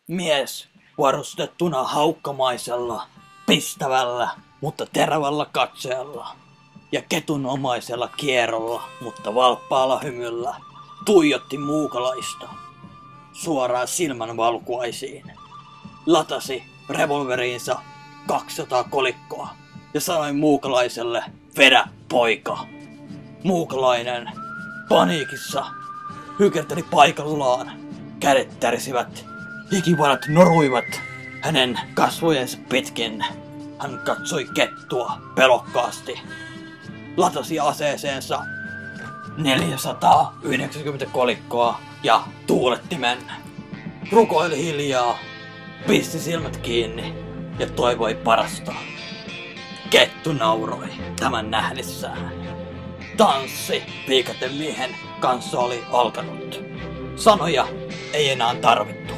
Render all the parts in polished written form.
Mies varustettuna haukkamaisella, pistävällä, mutta terävällä katseella ja ketunomaisella kierrolla, mutta valppaalla hymyllä tuijotti muukalaista suoraan silmän valkuaisiin. Latasi revolveriinsa 200 kolikkoa ja sanoi muukalaiselle, vedä poika. Muukalainen paniikissa hykerteli paikallaan. Kädet tärisivät, hikivarat noruivat hänen kasvojensa pitkin. Hän katsoi kettua pelokkaasti. Latasi aseeseensa 490 kolikkoa ja tuulettimen. Rukoili hiljaa, pisti silmät kiinni ja toivoi parasta. Kettu nauroi tämän nähdessään. Tanssi viikaten miehen kanssa oli alkanut. Sanoja ei enää tarvittu,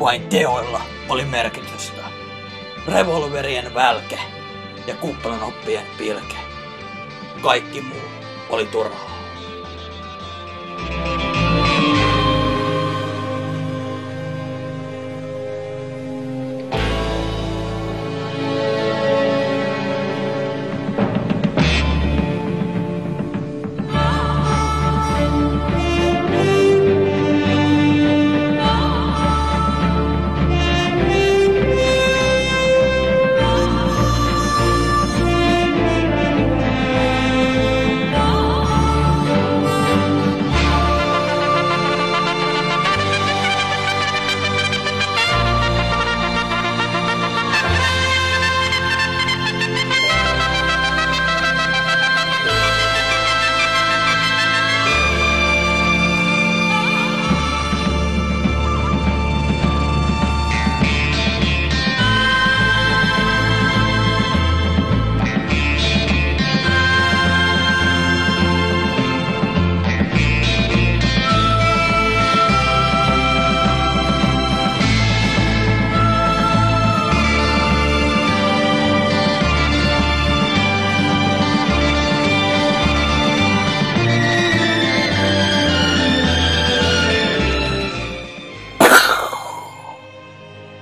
vain teoilla oli merkitystä. Revolverien välke ja kuplanhoppien pilke. Kaikki muu oli turhaa.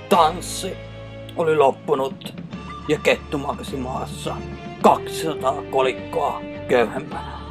Tanssi oli loppunut ja kettu makasi maassa 200 kolikkoa köyhempänä.